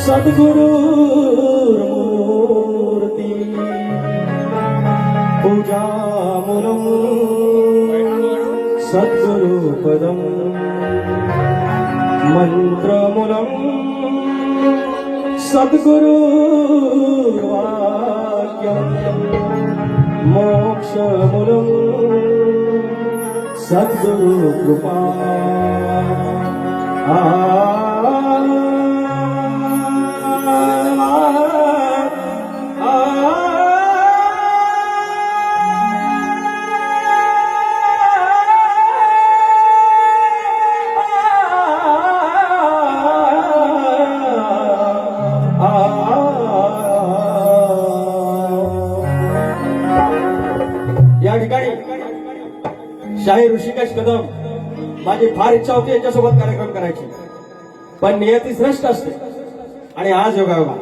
सद्गुरु मूर्ती पूजामूलम सद्गुरु पदम मंत्रमूलम सद्गुरु वाक्यम मोक्षमूलम सद्गुरु कृपा या ठिकाणी शाहीर ऋषिकेश कदम माझी फार इच्छा होती याच्यासोबत कार्यक्रम करायची, पण नियती श्रेष्ठ असते आणि आज योगायोगा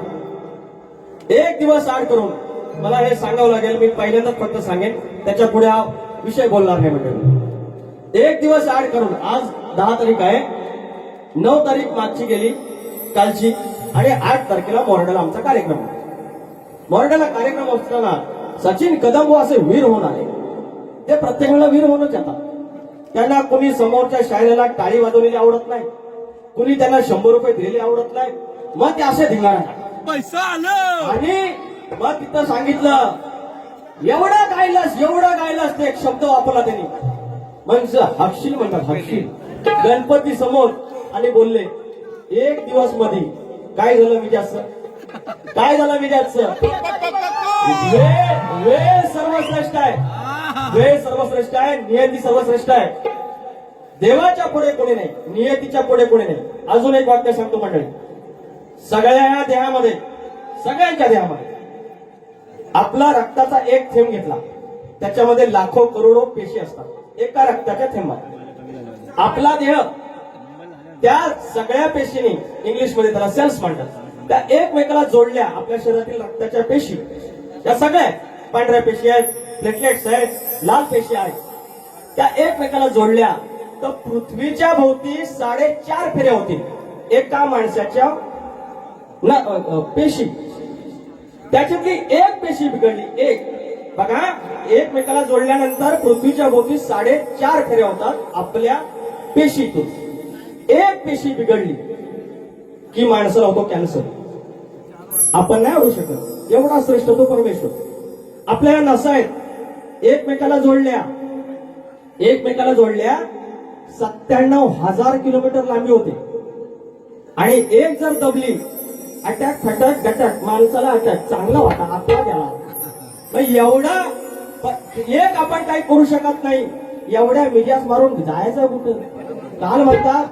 एक दिवस आड करून मला हे सांगावं लागेल. मी पहिल्यांदाच फक्त सांगेन, त्याच्या पुढे हा विषय बोलणार नाही. म्हणजे एक दिवस आड करून आज 10 तारीख आहे, 9 तारीख मागची गेली कालची आणि 8 तारखेला मोरड्याला आमचा कार्यक्रम आहे. मोरड्याला कार्यक्रम असताना सचिन कदम व असे वीर होऊन आले. ते प्रत्येक वेळेला वीर होऊनच येतात. त्यांना कुणी समोरच्या शाळेला टाळी वाजवलेली आवडत नाही, कुणी त्यांना 100 रुपये दिलेले आवडत नाही. मग ते असे धिंगाणा पैसा आलं आणि मग तिथं सांगितलं एवढं गायलास ते एक शब्द वापरला त्यांनी, म्हणजे हक्षील म्हणतात, हक्षील गणपती समोर आणि बोलले एक दिवस मध्ये काय झालं विजयाचं वेळ सर्वश्रेष्ठ आहे, वेळ सर्वश्रेष्ठ आहे, नियती सर्वश्रेष्ठ आहे. देवाच्या पुढे कोणी नाही, नियतीच्या पुढे कोणी नाही. अजून एक वाक्य सांगतो मंडळी, सगळ्यांच्या देहामध्ये आपला रक्ताचा एक थेंब घेतला, त्याच्यामध्ये लाखो करोडो पेशी असतात एका रक्ताच्या थेंबात. आपला देह त्या सगळ्या पेशीने, इंग्लिशमध्ये त्याला सेल्स म्हणतात, त्या एकमेकाला जोडल्या. आपल्या शरीरातील रक्ताच्या पेशी त्या सगळ्या पांढऱ्या पेशी आहेत, प्लेटलेट्स आहेत, लाल पेशी आहेत, त्या एकमेकाला जोडल्या तर पृथ्वीच्या भोवती 4.5 फेऱ्या होतील एका माणसाच्या पेशी. त्याच्यातली एक पेशी बिघडली, एक बघा, एकमेकाला जोडल्यानंतर पृथ्वीच्या भोवती 4.5 फेऱ्या होतात आपल्या पेशीतून. एक पेशी बिघडली की माणसाला होतो कॅन्सर. आपण नाही होऊ शकत, एवढा श्रेष्ठ तो परमेश्वर. आपल्याला नसा आहेत, एकमेकाला जोडल्या 97,000 किलोमीटर लांबी होते आणि एक जर दबली, अटॅक फटक गटक, माणसाला अटॅक चांगला वाटा आपला गेला. एवढा एक आपण काही करू शकत नाही, एवढ्या मिजाज मारून जायचं कुठं? काल होता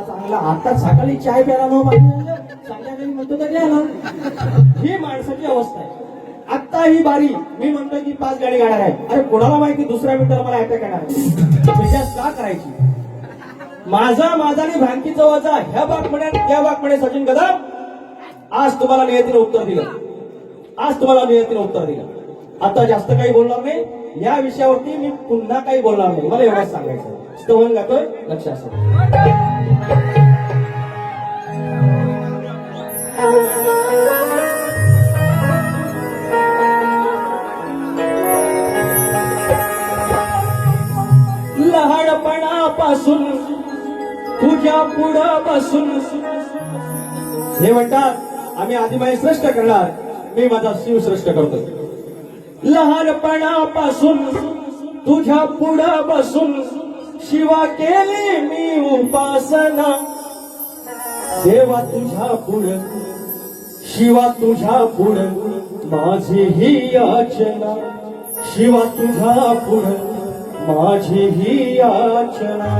चांगला, आता सकाळी चाय प्यायला न मागणी, संध्याकाळी म्हणतो तर गेला. ही माणसाची अवस्था आहे. आता ही बारी मी म्हणतो की 5 गाडी गाड्या आहे, अरे कोणाला माहिती दुसऱ्या मिनिटाला मला अटॅक येणार आहे. मिजाज का करायची? माझा आणि भांकीचं वजा ह्या बाग म्हणे त्या बाग म्हणे. सचिन कदम आज तुम्हाला नियतीनं उत्तर दिलं. आता जास्त काही बोलणार नाही या विषयावरती, मी पुन्हा काही बोलणार नाही. मला एवढंच सांगायचं. स्तवन गातोय, लक्ष असं. लहानपणापासून तुझ्या पुढं बसून हे म्हणतात आम्ही आदिमाई श्रेष्ठ करणार, मी माझा शिव श्रेष्ठ करतो. लहानपणापासून तुझ्या पुढं बसून शिवा केली मी उपासना. देवा तुझ्या पुढं, शिवा तुझ्या पुढं माझी ही याचना. शिवा तुझ्या पुढं माझी ही याचना.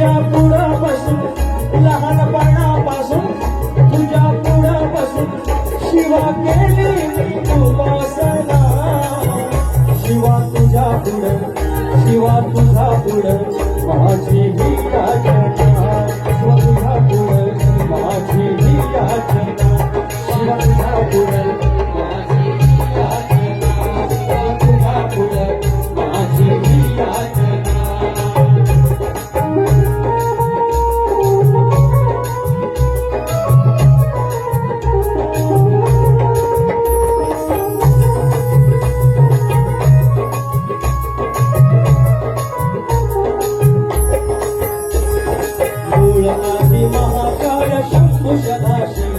तुझ्या पुढं बसून लहानपणापासून तुझ्या पुढं बसून शिवा केली मी उपासना शिवा तुझ्या पुढं शिवा तुझा पुढं माझी ही याचना शिवा तुझा पुढं माझी ही याचना शिवा तुझा पुढं माझी ही याचना शिवा तुझा पुढं माझी ही याचना आदि महाकाय शंभु सदाशिव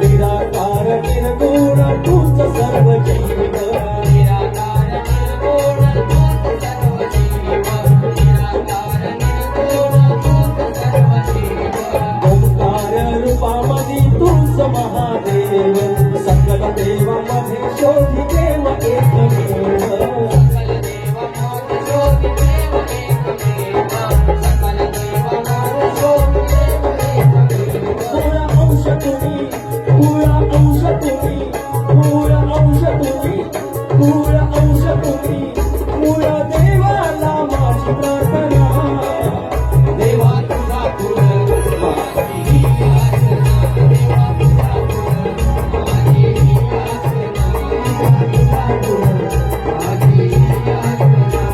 निराकार निर्गुण तूच सर्व जीव निराकार निर्गुण तूच सर्व जीव निराकार निर्गुण तूच सर्व जीव ओंकार रूपामध्ये तूच महादेव सकल देवामध्ये शोधी देव एकमेव सकल देव मोह शोधी देव एकमेव सकल देव मोह शोधी देव एकमेव पूर्ण अंश तुम्ही पूर्ण अंश तुम्ही पूर्ण अंश तुम्ही पूर्ण अंश तुम्ही पूर्ण देवाला माझी प्रार्थना देवा तुझा पुढं माझी ही याचना देवा तुझा पुढं माझी ही याचना देवा तुझा पुढं माझी ही याचना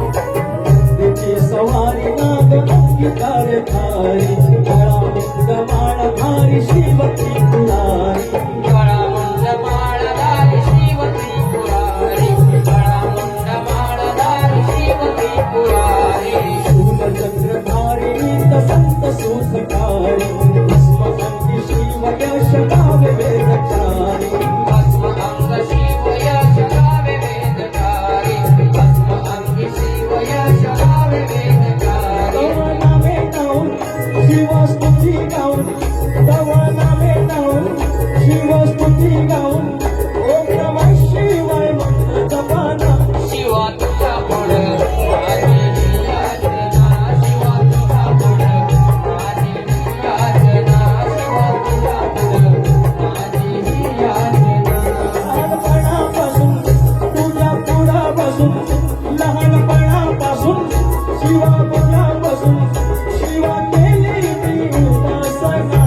तिची सवारी नाग अंकिकार धारी गळा मुंग माळ धारी शिवती कुणारी गळामुंड माळधारी शिव त्रिपुरारी गळामुंड माळधारी शिव त्रिपुरारी शूलचक्रधारी नित संत सुखकारी भस्म अंगी शिव यश गावे वेदचारी भस्म अंग शिव यश गावे वेदकारी भस्म अंगी शिव यश गावे वेदकारी तव नामे गाऊन शिवस्तुती गाऊन तव नामे गाऊन शिवस्तुती गाऊन ओम नमः शिवाय मंत्र जपाना शिवा तुझा पुढं माझी ही याचना शिवा तुझा पुढं माझी ही याचना शिवा तुझा पुढं माझी ही याचना लहानपणापासून तुझ्या पुढापासून लहानपणापासून शिवा पुढापासून शिवा केली मी उपासना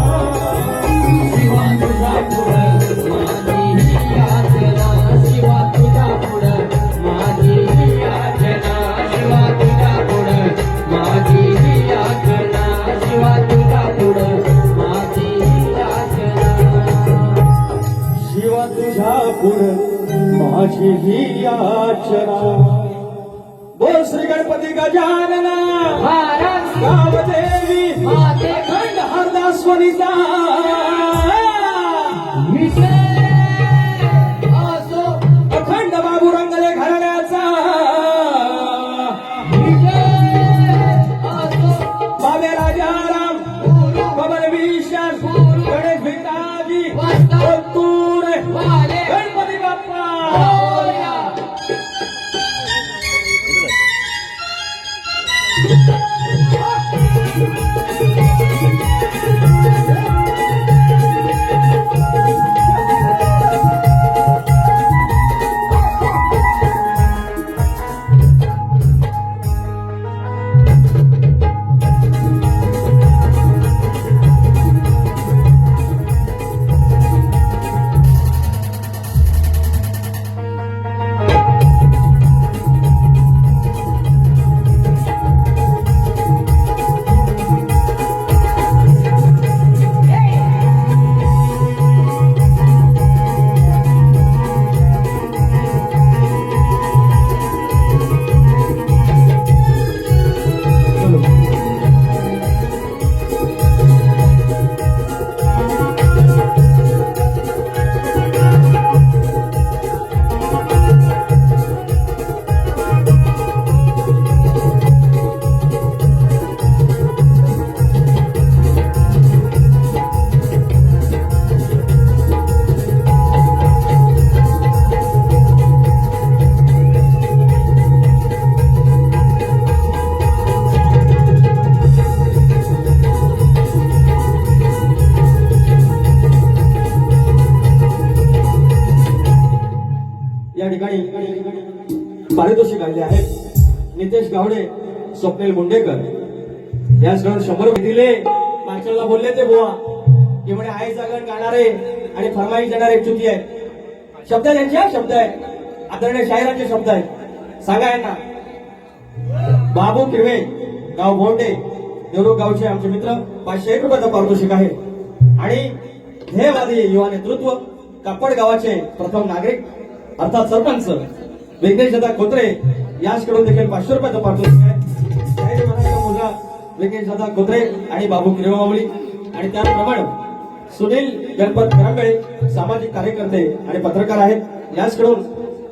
शिवा तुझा पुढं माझी ही याचना शिवा तुझा पुढं माझी ही याचना शिवा तुझा पुढं माझी ही याचना शिवा तुझा पुढं माझी ही याचना शिवा तुझ्या पुढं माझी ही याचना बोल श्री गणपती गजानना महाराज गावदेवी माते खंड हरदास्वनीचा विजय असो अखंड बाबू रंगले घराण्याचा विजय असो बाबे राजाराम कमल विशाल गणेश भिताजी ओतूर वाले गणपती बाप्पा बोल्या ठिकाणी पारितोषिक आले आहेत. नितेश गावडे, स्वप्नील मुंडेकर याच कडून 100 रुपये दिले. मागच्याला बोलले ते बुवा की म्हणे आहे जागरण गाणारे आणि फरमाईश देणारे एक चुकी आहे. शब्द त्यांचे शब्द आहे, आदरणीय शाहिरांचे शब्द आहेत. सांगा यांना. बाबू किरवे, गाव बोंडे, देवरुख गावचे आमचे मित्र, 501 रुपयाचं पारितोषिक आहे. आणि ध्येयवादी युवा नेतृत्व, कापड गावाचे प्रथम नागरिक अर्थात सरपंच विघ्नेश दादा खोत्रे याचकडून देखील 500 रुपयाचं पारितोषिक आहे. शाहिरी मराठा मुलगा विघ्नेश दादा खोत्रे आणि बाबू किरवे माऊली. आणि त्याचप्रमाणे सुनील गणपत करंबळे, सामाजिक कार्यकर्ते आणि पत्रकार आहेत. याचकडून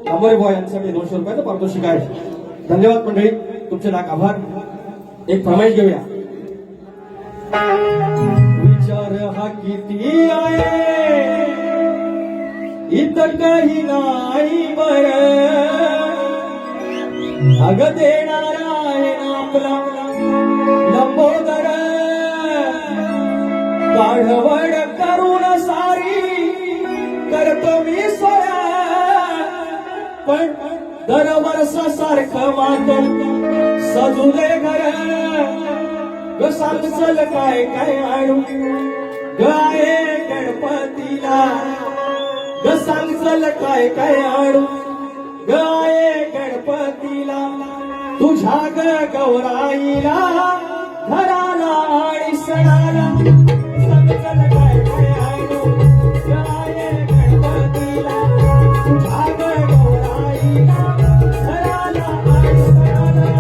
अंबरे बॉय यांच्यासाठी 200 रुपयाचं पारितोषिक आहे. धन्यवाद मंडळी, तुमचे लाख आभार. एक फरमाईश घेऊया. विचार हा किती आहे इथं काही नाही बर, अग देणारा आहे ना आपला लंबोदर. काढवड करून सारी करतो मी सोया, पण दरवर्ष सारखं मातम सजू दे घर. ग सांगचल काय काय आणू गाये गणपतीला, ग सांगचल काय काय आणू गाये गणपतीला. तुझ्या ग गौराईला घराला आणि सणाला, सांगचल काय काय आणू गाये गणपतीला. तुझ्या ग गौराईला घराला आणि सणाला.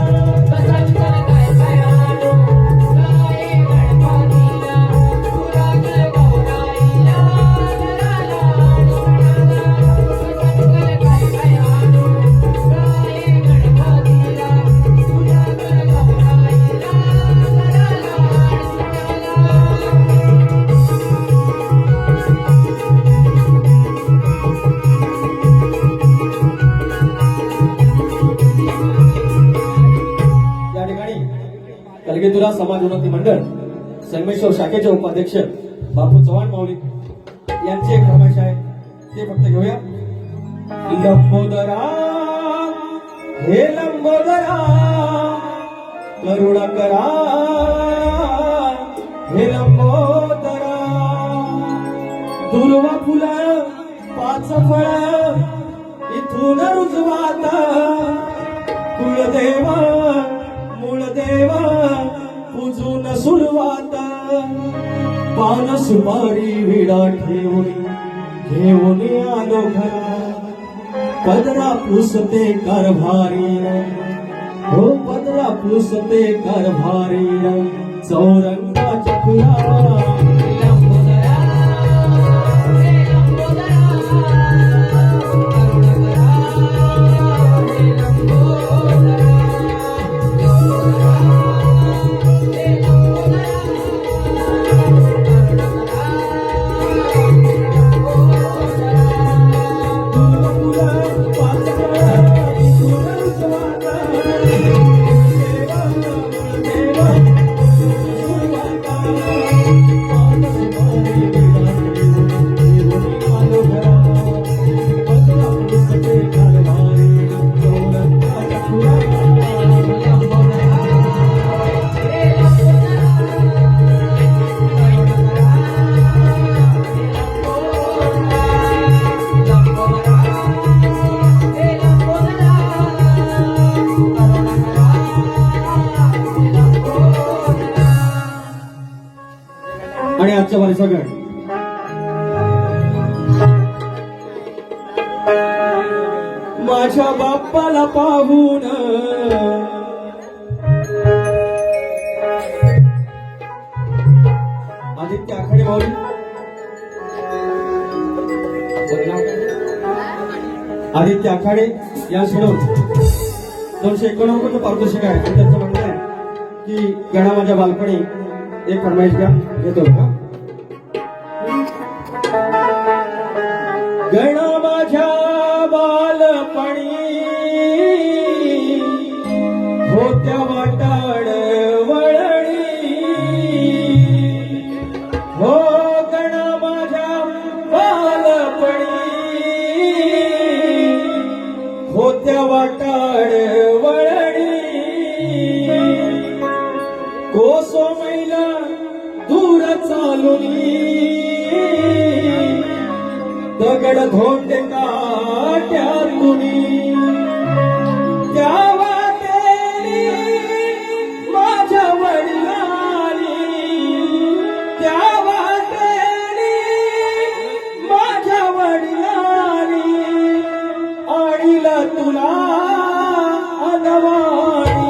कलगीतुरा समाज उन्नती मंडळ संगमेश्वर शाखेचे उपाध्यक्ष बापू चव्हाण माऊली यांची एक फरमाईश आहे, ते फक्त घेऊया. लंबोदरा हे लंबोदरा करुणा करा, हे लंबोदरा. दुर्वा फुलं 5 फळ इथून रुजवाता, कुलदेवा मूळदेव पूजून सुरुवात. पान सुपारी विडा ठेवून घेऊन आलो घरा, पदरा पुसते कारभारी हो, पदरा पुसते कारभारी. चौरंगाच्या फुला आणि आजच्या वारी सगळं माझ्या बाप्पाला पाहून आदित्य आखाडे माऊली आदित्य आखाडे या सोडून 291 रुपये पारितोषिक आहे. त्यांचं म्हणणं आहे की गणा माझ्या बालपणी एक फरमाईश घ्या, घेतो का. गणा माझ्या बालपणी होत्या वाटाड वळणी, हो गणा माझ्या बालपणी होत्या वाटाड वळणी कोसो मैला दूर चालुनी दगड धोंडे काट्यातुनी त्या वाटेली माझ्या वडिलांनी त्या वाटेली माझ्या वडिलांनी आणीला तुला अनवाणी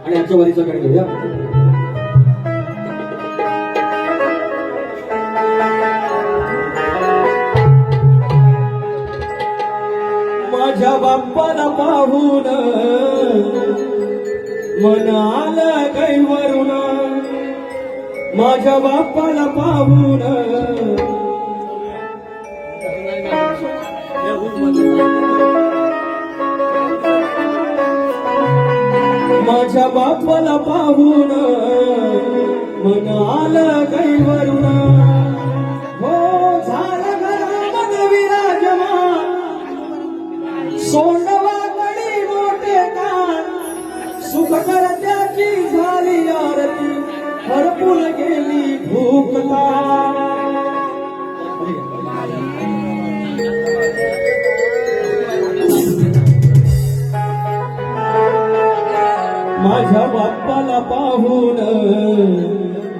आणि आजच्या वारीचा कडे घेऊया. माझ्या बाप्पाला पाहून मन आलं कैवरून माझ्या बाप्पाला पाहून माझ्या बापाला पाहून मन आलं कैवरून हो झालं घरामध्ये विराजमान सोंडवाकडी मोठे कान सुख करत्याची झाली आरती हरपून गेली भूकता माझ्या बाप्पाला पाहून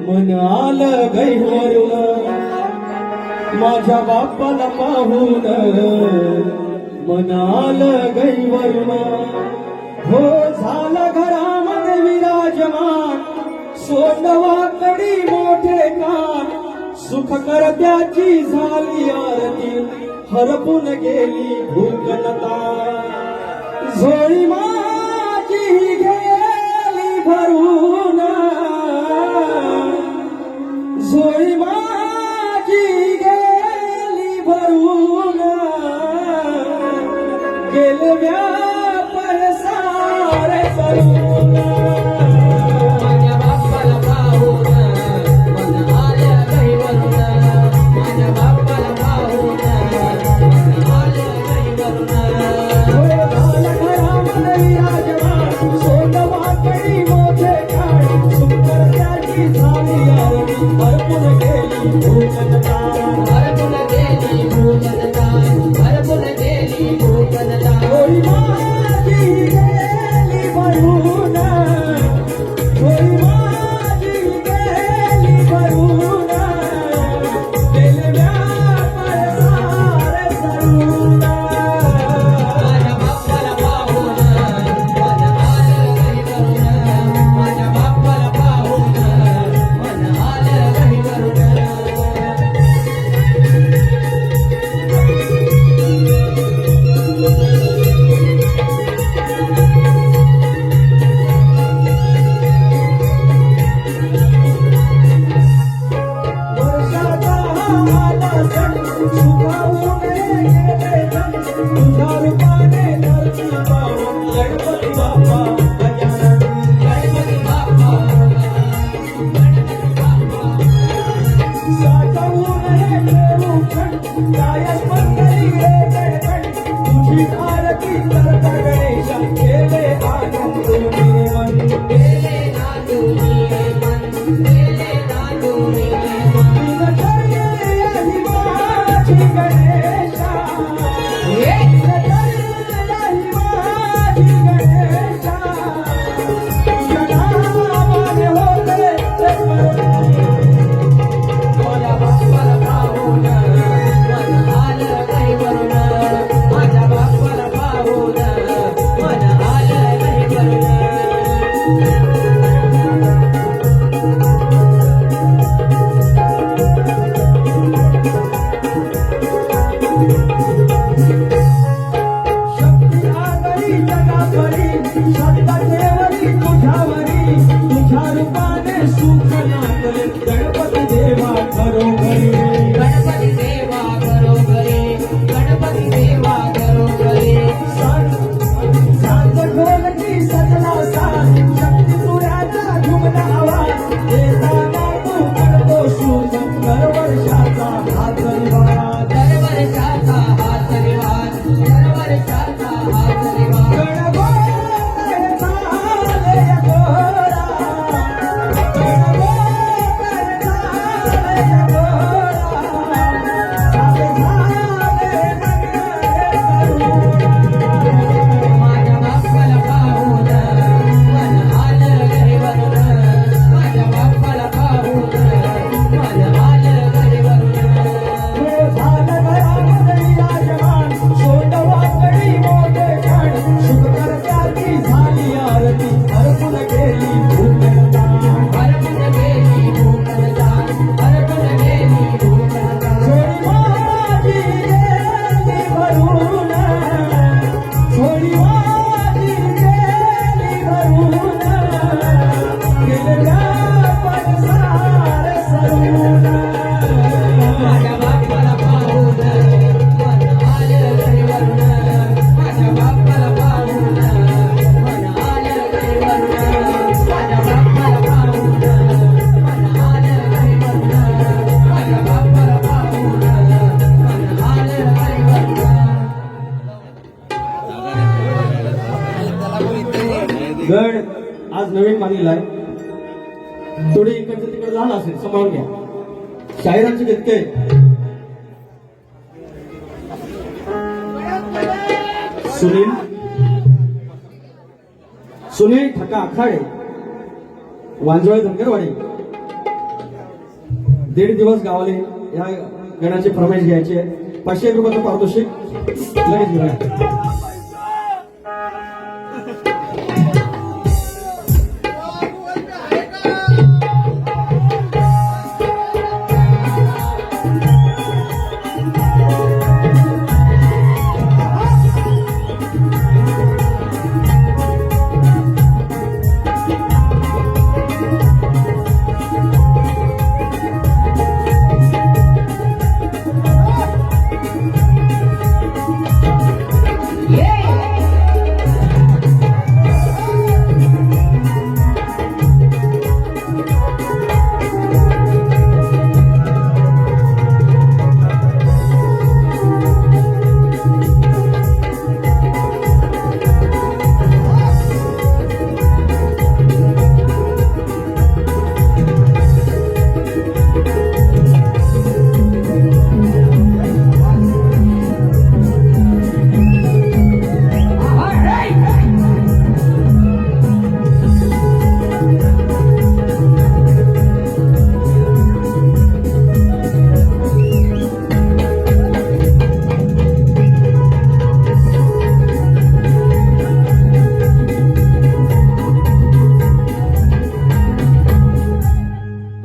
मन आलं गैवरून माझ्या बाप्पाला पाहून मन आलं गैवरून हो झालं घरामध्ये विराजमान सोंडवाकडी मोठे कान सुख करत्याची झाली आरती हरपून गेली भूकनता झोळी माझी गेली भरून झोळी माझी गेली भरून गेले व्यापार सारे करून माझ्या बाप्पाला पाहून मन आलं कैवरून माझ्या बाप्पाला पाहून मन आलं कैवरून झालं घरामध्ये गड आज नवीन बांधलेला आहे. थोडी इकडचं तिकडे झालं असेल, सांभाळून घ्या. शाहिरांचे जितके सुनील ठका आखाडे, वांजोळे धनगरवाडी. 1.5 दिवस गावाले या गणाची फरमाईश घ्यायची आहे. 500 रुपयाचं पारितोषिक लगेच घेऊया.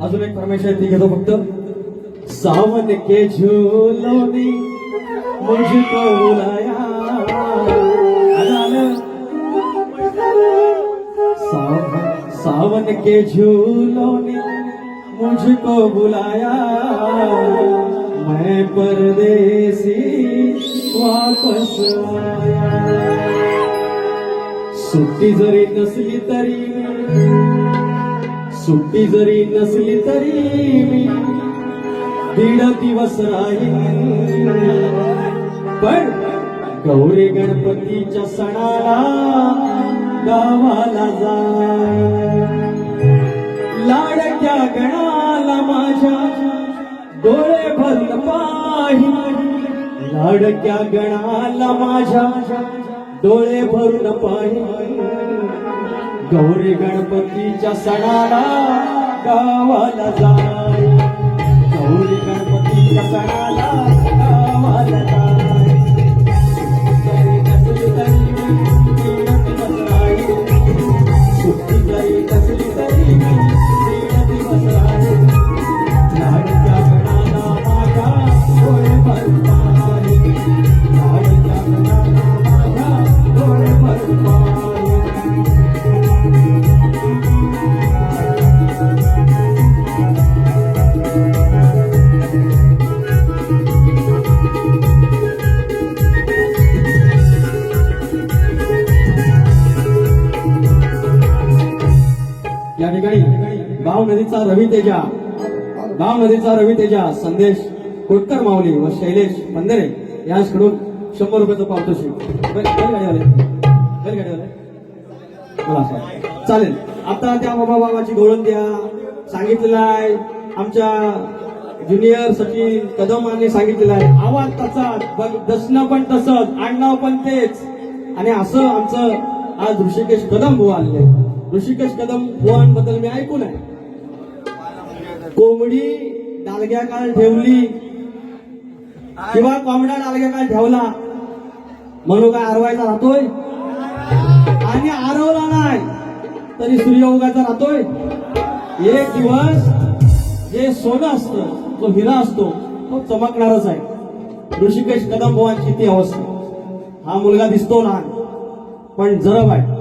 अजून एक फरमाईश आहे, ती घेतो फक्त. सावन के झूलों ने मुझको बुलाया. आलं. सावन के झूलों ने मुझको बुलाया, मैं परदेसी वापस आया. सुट्टी जरी नसली तरी मी 1.5 दिवस राहीन. पण गौरी गणपतीच्या सणाला गावाला जाईन. लाडक्या गणाला माझ्या डोळे भरून पाहीन. लाडक्या गणाला माझ्या डोळे भरून पाहीन. गौरी गणपतीच्या सणाला गावाला जाय. गौरी गणपतीच्या सणाला गावाला जाय. सुट्टी जरी नसली तरी 1.5 दिवस राहीन. लाडक्या गणाला माझ्या डोळे भरून पाहीन. लाडक्या गणाला माझ्या डोळे भरून पाहीन. या ठिकाणी गाव नदीचा रवी तेजा संदेश कोटकर माऊली व शैलेश पंधरे यांच्याकडून 100 रुपयाचं पारितोषिक. बैलगाडीवाले बोला साहेब. चालेल. आता त्या बाबाची गौरव द्या सांगितलेलं आहे. आमच्या ज्युनियर सचिन कदमांनी सांगितलेलं आहे. आवाज तसाच, दसणं पण तसंच, आडनाव पण तेच. आणि असं आमचं आज ऋषिकेश कदम बुवा आले. ऋषिकेश कदम बुवांबद्दल मी ऐकून आहे. कोंबडी डालग्याकाळ ठेवली किंवा कोंबडा डालग्याकाळ ठेवला म्हणून काय आरवायचा राहतोय. आणि आरवला नाही तरी सूर्य उगायचा राहतोय. एक दिवस जे सोनं असतं, जो हिरा असतो, तो चमकणारच आहे. ऋषिकेश कदम बुवांची ती अवस्था. हा मुलगा दिसतो लहान पण जरब आहे.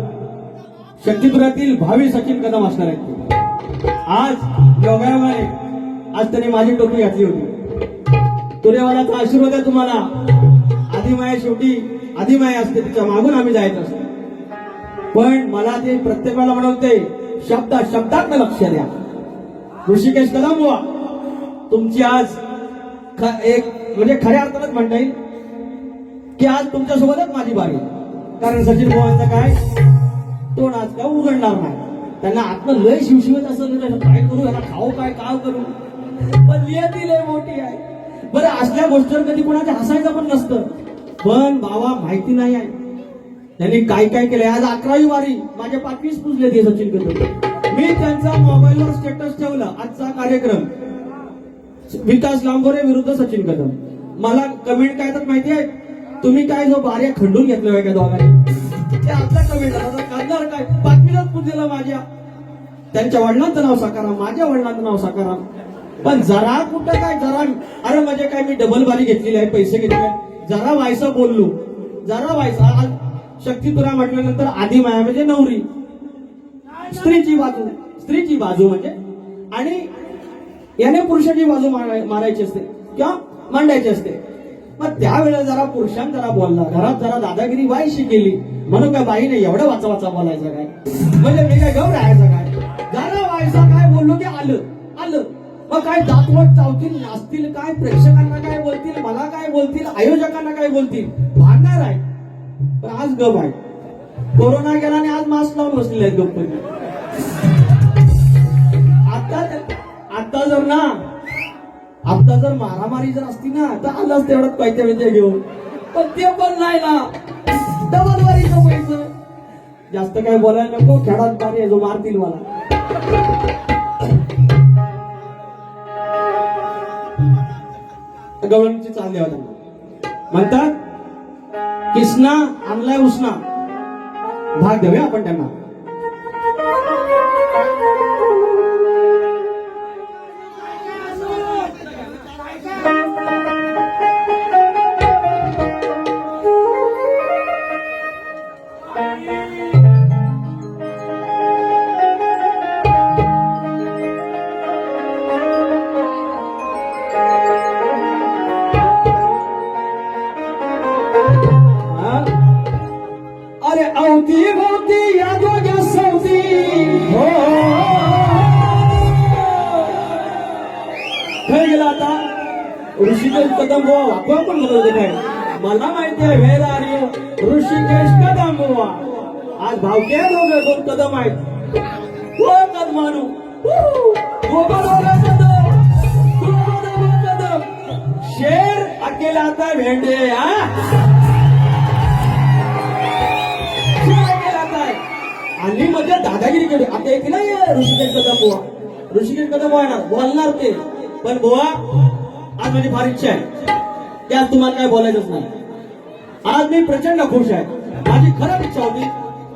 शक्तिपुरातील भावी सचिन कदम असणार आहेत. आज योगायोगाने आज त्यांनी माझी टोपी घातली होती. तुरेवाल्याचा आशीर्वाद आहे तुम्हाला. आदिमाया शेवटी आदिमाया असते, तिच्या मागून आम्ही जायचं असतो. पण मला ते प्रत्येक वेळेला म्हणवते, शब्दात लक्ष द्या. ऋषिकेश कदम बुवा तुमची आज एक म्हणजे खऱ्या अर्थानच म्हणता येईल की आज तुमच्यासोबतच माझी बारी. कारण सचिन बुवांचं काय तोंड आज का उघडणार नाही. त्यांना आतनं लय शिवशिवत असं काय करू, याला खाऊ काय करू. पण नियती लय मोठी आहे. बरं असल्या गोष्टीवर कधी कोणाच्या हसायचं पण नसतं. पण बाबा माहिती नाही आहे त्यांनी काय काय केलंय. आज 11वी वारी माझ्या 25 पुजले ते सचिन कदम. मी त्यांचा मोबाईलवर स्टेटस ठेवला आजचा कार्यक्रम विकास लांबोरे विरुद्ध सचिन कदम. मला कमेंट काय तर माहिती आहे, तुम्ही काय जो बाऱ्या खंडून घेतलं का दोघांनी, ते आपला कमेंट करणार काय. 5वीलाच पुजलेला माझ्या, त्यांच्या वडिलांचं नाव साकाराम, माझ्या वडिलांचं नाव साकाराम. पण जरा कुठं काय जरा, अरे म्हणजे काय मी डबल बारी घेतलेली आहे, पैसे घेतले, जरा व्हायचं बोललो, जरा व्हायचं. शक्ती तुला म्हटल्यानंतर आधी माया म्हणजे नवरी, स्त्रीची बाजू म्हणजे, आणि याने पुरुषाची बाजू मारायची असते किंवा मांडायची असते. मग त्यावेळेला जरा पुरुषांनी जरा बोलला, घरात जरा दादागिरी बाईशी केली, म्हणून काय बाईने एवढं वाचा बोलायचं काय, म्हणजे मी काय गौर राहायचं काय, जरा व्हायचं काय बोललो की आलं. मग काय दातवट चावतील, नाचतील काय, प्रेक्षकांना काय बोलतील, मला काय बोलतील, आयोजकांना काय बोलतील, भांडणार आहे. पण आज गप आहे. कोरोना गेला आणि आज मास्क लावून बसलेले आहेत गप्प. आता जर मारामारी जर असती ना तर आलाच तेवढ्यात पैसे म्हणजे घेऊन. पण ते पण नाही ना, डबल वारीचं पैसे. जास्त काय बोलायला नको, खेळात मारी आहे जो मारतील मला. गवळणीची चाल द्यावा त्यांना. म्हणतात किसना आणलाय उसना, भाग देऊया आपण त्यांना. अरे अवती भोवती या दोघ्या सवती, हो काय गेला आता ऋषिकेश कदम बुवा. वापवा पण म्हणत होते काय, मला माहिती आहे where are you Rishikesh Kadam Buwa. आज भावके दोन कदम आहेत. हो कदमानू कदम शेर अकेला आता भेंडे. आणि मध्ये दादागिरी केली. आता एक नाही ऋषिकेश कदम बुवा येणार, बोलणार ते. पण बुवा आज माझी फार इच्छा आहे की आज तुम्हाला काय बोलायचंच नाही. आज मी प्रचंड खुश आहे. माझी खरंच इच्छा होती,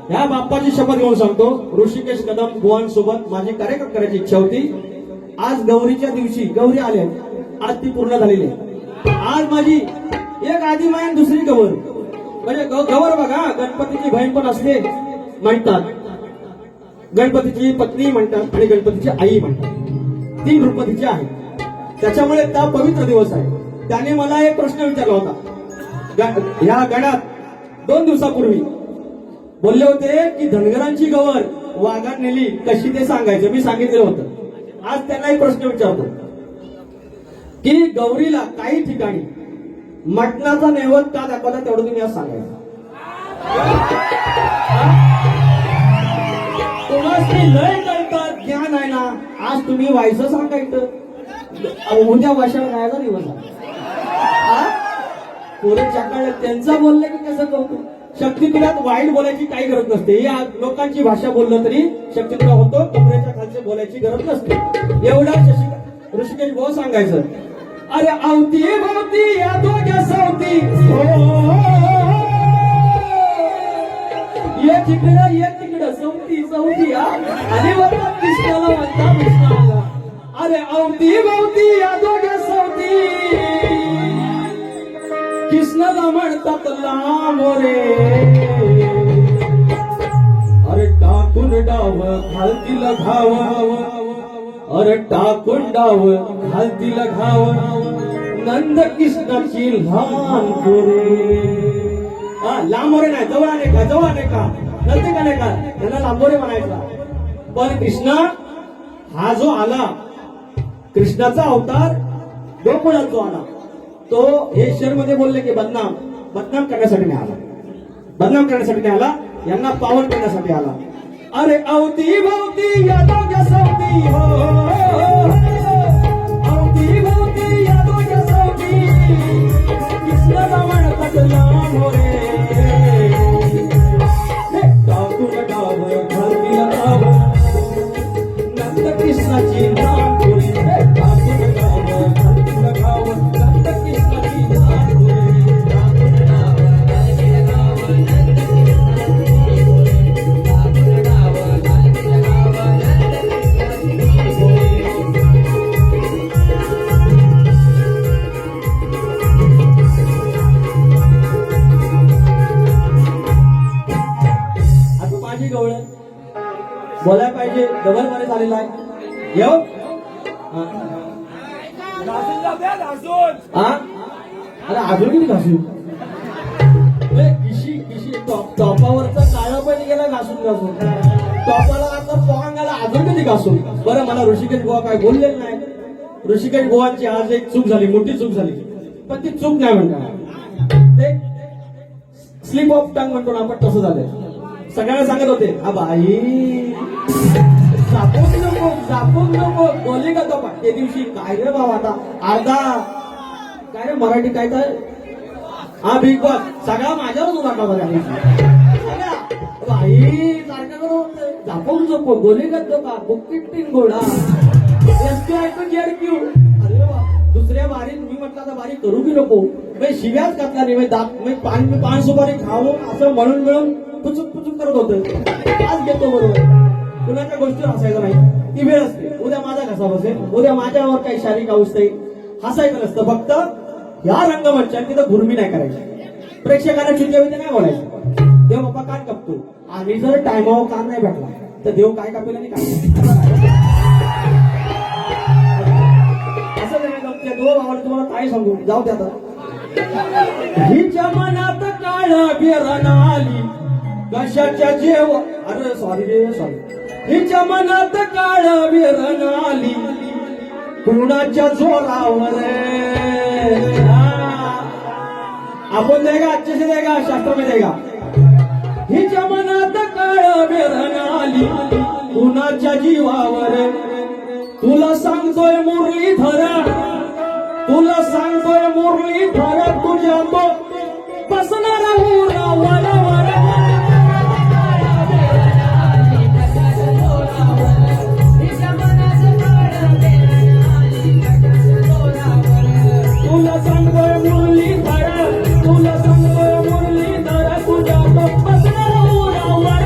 ह्या बाप्पाची शपथ घेऊन सांगतो, ऋषिकेश कदम बुवांसोबत माझी कार्यक्रम करायची इच्छा होती. आज गौरीच्या दिवशी, गौरी आले, आज ती पूर्ण झालेली आहे. आज माझी एक आधी माय आणि दुसरी गवर, म्हणजे गवर बघा गणपतीची बहीण पण असते म्हणतात, गणपतीची पत्नी म्हणतात आणि गणपतीची आई म्हणतात. 3 रूप तिचे आहेत. त्याच्यामुळे त्या पवित्र दिवस आहे. त्याने मला एक प्रश्न विचारला होता या गडात 2 दिवसापूर्वी. बोलले होते की धनगरांची गवर वाघात नेली कशी ते सांगायचं. मी सांगितलं होतं. आज त्यांना एक प्रश्न विचारतो की गौरीला काही ठिकाणी मटणाचा नैवेद्य का दाखवता, तेवढं तुम्ही आज सांगायचं. तुम्हाला लय कळतात, ज्ञान आहे ना. आज तुम्ही व्हायचं सांगायचं, उद्या वाशाला राहायचा दिवस आहे. पोरं चाकाळ त्यांचं बोललं की कसं करतो. शक्तीपीठात वाईट बोलायची काही गरज नसते. या लोकांची भाषा बोललं तरी शक्तीपीठ होतो, कमरेच्या खालचे बोलायची गरज नसते. एवढा ऋषिकेश भाऊ सांगायचं. अरे आवती भोवती या दोघ्या सावती, एक तिकडं चौथी आणि म्हणतात कृष्णाला म्हणतात कृष्णाला. अरे अवती भवती या दोघ्या सावती, कृष्णाला म्हणतात लांबोरे. अरे टाकून डाव घालतील घाव, अरे टाकून डाव घालतील घाव, नंद कृष्णाची लहान पोरे. लांबोरे नाही, जवळ आले का नसते का नाही का, त्यांना लांबोरे म्हणायचा. पण कृष्णा हा जो आला, कृष्णाचा अवतार गोकुळात जो आला, तो हे शहर मध्ये बोलले की बदनाम करण्यासाठी नाही आला. यांना पावन करण्यासाठी आला. अरे अवती भवती या दोघ्या सवती हो, अवती भवती या दोघ्या सवती कृष्ण रावण कटला मोरे. टाकून गाव घालतील गाव नंद कृष्णाची नाम पुरी. टाकून गाव घालतील गाव नंद कृष्णाची नाम पुरी. टाकून गाव घालतील गाव नंद कृष्णाची बोले. टाकून गाव घालतील गाव नंद कृष्णाची बोले. आता माझी गवळ बोलायला पाहिजे. डबल मध्ये झालेला आहे. येऊ हा अरे अजून किती घासून किशी किशी टॉपावरचा काळा पण गेला घासून घासून. टॉपाला आता पोहांगाला अजून किती घासून. बरं मला ऋषिकेश गोवा काय बोललेलं नाही. ऋषिकेश गोवाची आज एक चूक झाली, मोठी चूक झाली. पण ती चूक नाही म्हणतात, ते स्लिप ऑफ टंग म्हणतो ना आपण, तसं झालंय. सगळ्यांना सांगत होते हा बाई जापून नको बोलली का तो. ते दिवशी काय रे बाबा आता अर्धा काय रे मराठी काय काय हा बिग बॉस सगळा माझ्यावरच वाटा बघा. बाई सारखं करून झापून झोपो बोली का तो का बुकिटिंग गोडा क्यू. अरे वा दुसऱ्या बारीत मी म्हटलं आता बारी करू की नको. शिव्याच घातला नाही दात पान सुपारी खाऊन असं म्हणून मिळून पुचुक पुचुक करत होतं. आज घेतो बरोबर. कुणाच्या गोष्टीवर हसायचं नाही, ती वेळ असते. उद्या माझा घसा बसेल, उद्या माझ्यावर काही शारीरिक अवस्था येईल. हसायचं नसतं. फक्त या रंगमंचात तिथं गुरमी नाही करायची. प्रेक्षकांना चिंतेविते नाही बोलायचं. देव बाप्पा कान कापतो आणि जर टायमावर कान नाही भेटला तर देव काय कापेल आणि काय असं नाही. देव बाबाला तुम्हाला काय सांगू जाऊ द्या. आता हिच्या मनात काळ बेरण आली कशाच्या जेव. अरे सॉरी रे सॉरी. हिच्या मनात काळ बेरण आली कुणाच्या जोरावर. आपण देगा अच्छे से देगा शास्त्र में देगा. हिच्या मनात काळ बेरण आली कुणाच्या जीवावर. तुला सांगतोय मुरलीधर, तुला सांगतोय मुरलीधर तुझ्या बसणार रावर. तुला सांगतोय मुरलीधर, तुला सांगतोय मुरलीधर तुझ्या बसणार रावर.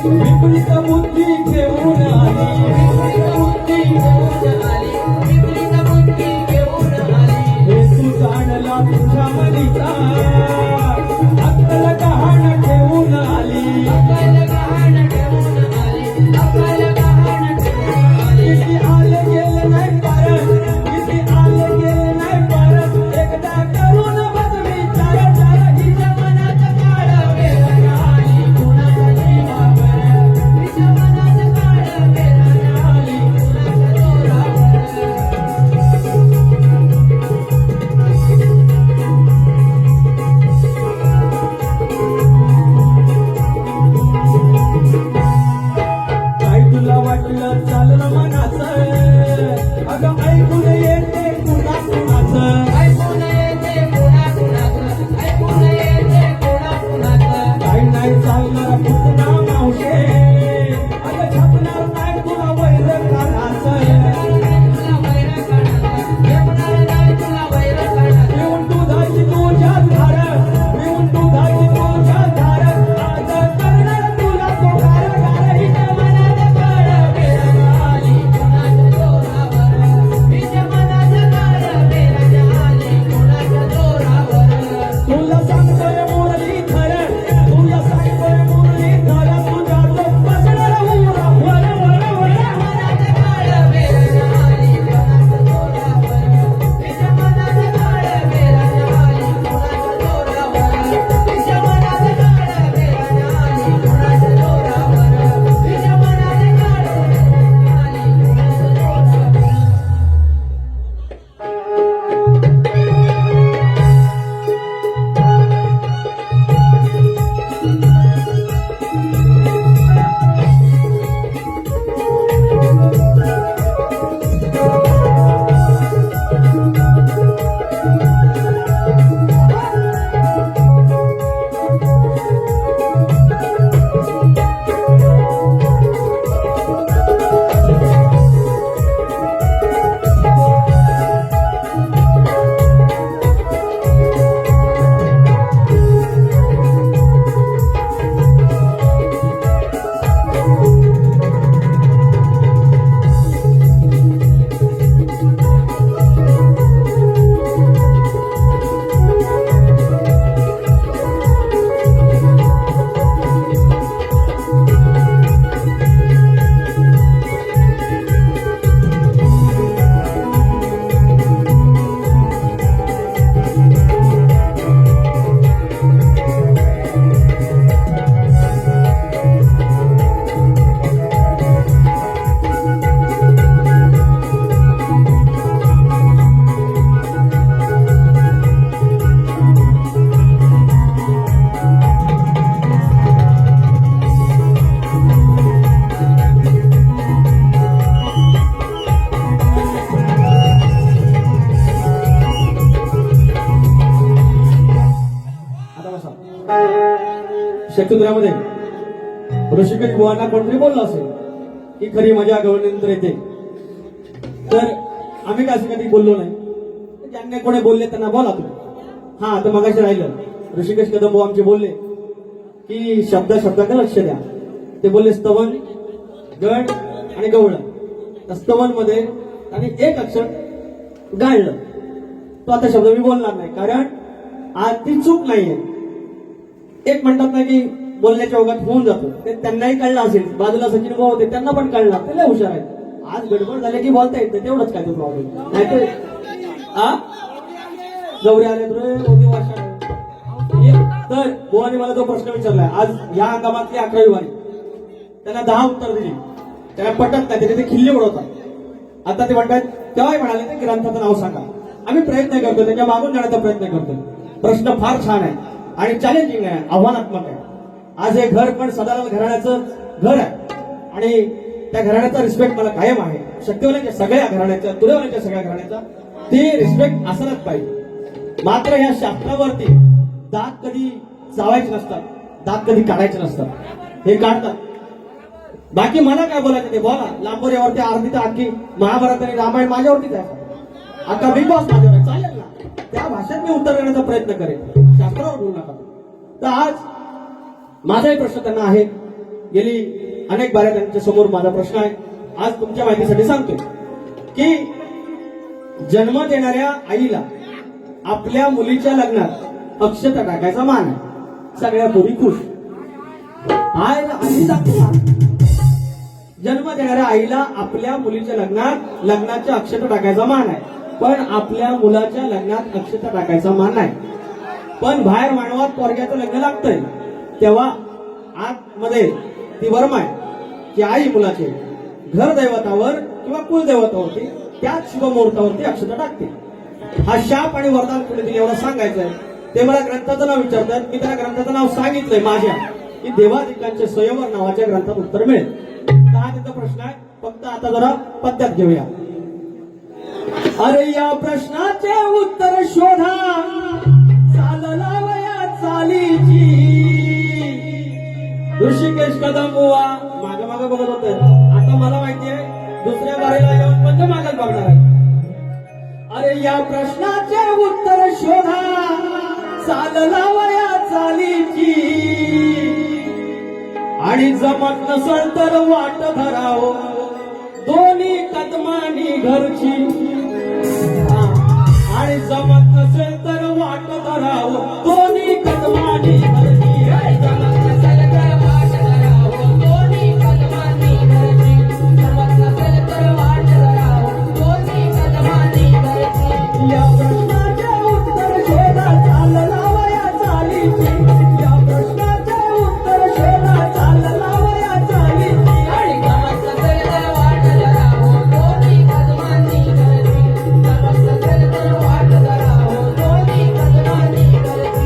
विपरीत बुद्धी घेऊन आली. हे तू जाणला तुझ्या मनीचा अक्कल गहाण ठेवून आली. किती आले गेले नाही परत, किती आले गेले नाही परत. एकदा करून बघ विचार. हिच्या मनात काळ बेरण आली कुणाच्या जीवावर. हिच्या मनात काळ बेरण आली कुणाच्या जोरावर. शकुंतलामध्ये ऋषिकेश बुवांना कोणतरी बोललं असेल की खरी मजा गवळीनंतर येते. तर आम्ही काय असं कधी बोललो नाही. ज्यांनी कोणी बोलले त्यांना बोला तुम्ही. हा तर मगाशी राहिलं ऋषिकेश कदम बुवा आमचे बोलले की शब्दाकडे लक्ष द्या. ते बोलले स्तवन, गण आणि गवळण. स्तवन मध्ये आणि एक अक्षर गाळलं. तो आता शब्द मी बोलणार नाही कारण आज ती चूक नाहीये. एक म्हणतात ना की बोलण्याच्या ओघात होऊन जातो. ते त्यांनाही कळलं असेल. बाजूला सचिन भाऊ होते त्यांना पण कळलं. ते लय हुशार आहेत. आज गडबड झाले की बोलता येत नाही. तेवढंच काय तो प्रॉब्लेम नाही तर गौरी आले तर बुवाने मला तो प्रश्न विचारलाय. आज या हंगामातली 11वी वारी त्यांना 10 उत्तर दिली. त्यांना पटत नाही. त्याचे ते खिल्ली उडवतात. आता ते म्हणतात तेव्हाही म्हणाले ते ग्रंथाचं नाव सांगा. आम्ही प्रयत्न करतो. त्याच्या मागून जाण्याचा प्रयत्न करतो. प्रश्न फार छान आहे आणि चॅलेंजिंग आहे, आव्हानात्मक आहे. आज हे घर पण सदालाल घराण्याचं घर आहे आणि त्या घराण्याचा रिस्पेक्ट मला कायम आहे. शक्तिवाल्याच्या सगळ्या घराण्याचा, तुरेवाल्याच्या सगळ्या घराण्याचा ते रिस्पेक्ट असणच पाहिजे. मात्र या शास्त्रावरती दात कधी चावायचे नसतात, दात कधी काढायचे नसतात. हे काढतात. बाकी मला काय बोलायचं ते बोला. लांबोऱ्यावरती अर्धी तर अख्खी महाभारत आणि रामायण माझ्यावरतीच आहे. आता बिग बॉस माझ्यावर आहे. चालेल ना. त्या भाषेत मी उत्तर देण्याचा प्रयत्न करेन. शास्त्रावर बोलू नका. तर आज माझाही प्रश्न त्यांना आहे. गेली अनेक बाऱ्या त्यांच्या समोर माझा प्रश्न आहे. आज तुमच्या माहितीसाठी सांगतोय की जन्म देणाऱ्या आईला आपल्या मुलीच्या लग्नात अक्षता टाकायचा मान आहे. सगळ्या पोरी खुश. आई जन्म देणाऱ्या आईला आपल्या मुलीच्या लग्नात लग्नाच्या अक्षता टाकायचा मान आहे. पण आपल्या मुलाच्या लग्नात अक्षता टाकायचा मान नाही. पण बाहेर मानवात पोरग्याचं लग्न लागतंय तेव्हा आतमध्ये ती वर्म आहे की आई मुलाचे घर दैवतावर किंवा कुलदैवतावरती त्याच शुभमुहूर्तावरती अक्षता टाकते. हा शाप आणि वरदान कुठे दिले एवढं सांगायचंय. ते मला ग्रंथाचं नाव विचारतात. मी त्यांना ग्रंथाचं नाव सांगितलंय माझ्या की देवादिकांचे स्वयंवर नावाच्या ग्रंथात उत्तर मिळेल. तर हा त्यांचा प्रश्न आहे. फक्त आता जरा पद्धत घेऊया. अरे या प्रश्नाचे उत्तर शोधा चालला वया चालीची. ऋषिकेश कदम बुवा मागे मागे बघत होते. आता मला माहिती आहे दुसऱ्या बारीला येऊन म्हणजे मागच बघणार आहे. अरे या प्रश्नाचे उत्तर शोधा चालला वया चालीची. आणि जमत नसल तर वाट धराव दोन्ही कदमानी घरची. आणि जमत नसेल तर वाट धराव दोन्ही कदमानी घरची. जमत नसेल तर वाट धरावं दोन्ही कदमांनी घरची. जमत नसेल तर वाट धरावं दोन्ही कदमांनी घरची. या प्रश्नाचे उत्तर शोधा चालला वया चालीची. या प्रश्नाचे उत्तर शोधा चालला वया चालीची. आणि जमत नसेल तर वाट धरावं दोन्ही कदमांनी घरची. जमत नसेल तर वाट धरावं दोन्ही कदमांनी घरची.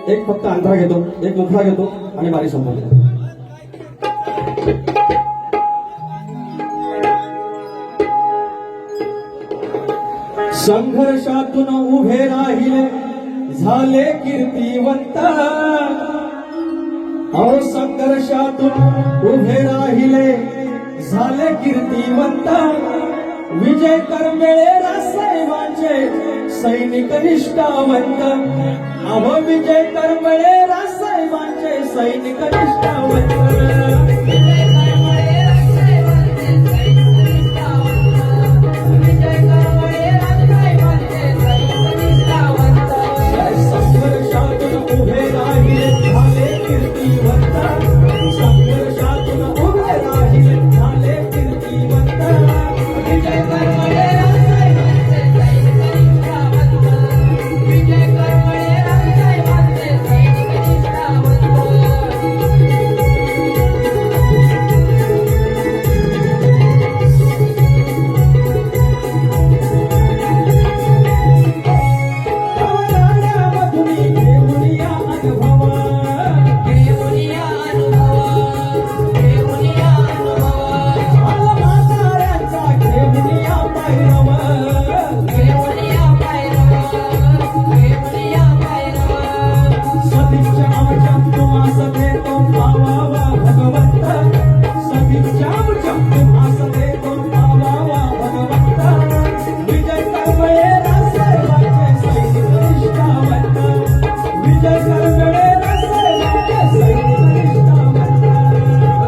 एक फक्त अंतरा घेतो, एक मुखडा घेतो आणि बारी संपवतो. संघर्षातून उभे राहिले झाले कीर्तिवंत. अहो संघर्षातून उभे राहिले झाले कीर्तिवंत. विजय करमेळे रासाहेबांचे सैनिक निष्ठावंत. अहो विजय करमेळे रासाहेबांचे सैनिक निष्ठावंत. विजय करमळे राजसाहेबांचे सैनिक निष्ठावंत. विजय करमळे राजसाहेबांचे सैनिक निष्ठावंत. संघर्षातून उभे राहिले झाले कीर्तिवंत. संघर्षातून उभे राहिले झाले कीर्तिवंत. विजय करमळे राजसाहेबांचे सैनिक निष्ठावंत. विजय करमळे राजसाहेबांचे सैनिक निष्ठावंत. गाण्यामधून घेऊन या अनुभव. घेऊनिया अनुभव. घेऊनिया अनुभव. म्हाताऱ्यांचा घेऊन या पैरव. घेऊनिया पायरव. घेऊनिया पायरव. सतीच्या तुम्हास देतो पावावा भगवंत. सतीच्या तुम्हास देतो पावावा भगवंत. विजय करमळे रासाहेबांचे सैनिक निष्ठावंत. विजय करमळे रासाहेबांचे सैनिक निष्ठावंत.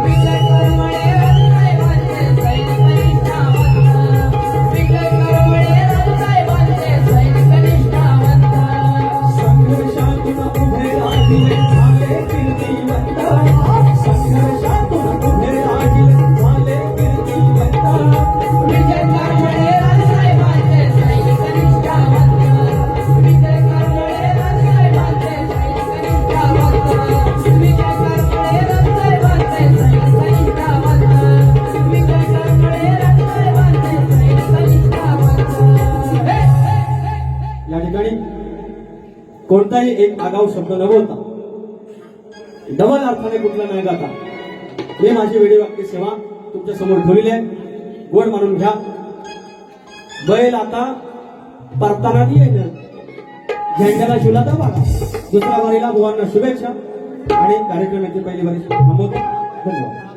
विजय करमळे राजसाहेबांचे सैनिक निष्ठावंत. विजय करमळे राजसाहेबांचे सैनिक निष्ठावंत. संघर्षातून उभे राहिले झाले कीर्तिवंत. संघर्षातून उभे राहिले झाले कीर्तिवंत. विजय करमळे राजसाहेबांचे सैनिक निष्ठावंत. विजय करमळे राजसाहेबांचे सैनिक निष्ठावंत. विजय करमळे राजसाहेबांचे सैनिक निष्ठावंत. विजय करमळे राजसाहेबांचे सैनिक निष्ठावंत. या ठिकाणी कोणताही एक आगाऊ शब्द न बोलता डबल अर्थाने कुठला न गाता मी माझी वेळीवाक्य सेवा तुमच्या समोर ठेवलेली आहे. गोड मानून घ्या. बैल आता परताना येणं झेंड्याला शिवला तर बघा. दुसऱ्या वारीला बुवांना शुभेच्छा आणि कार्यक्रम येथे पहिली वारी थांबवतो. धन्यवाद.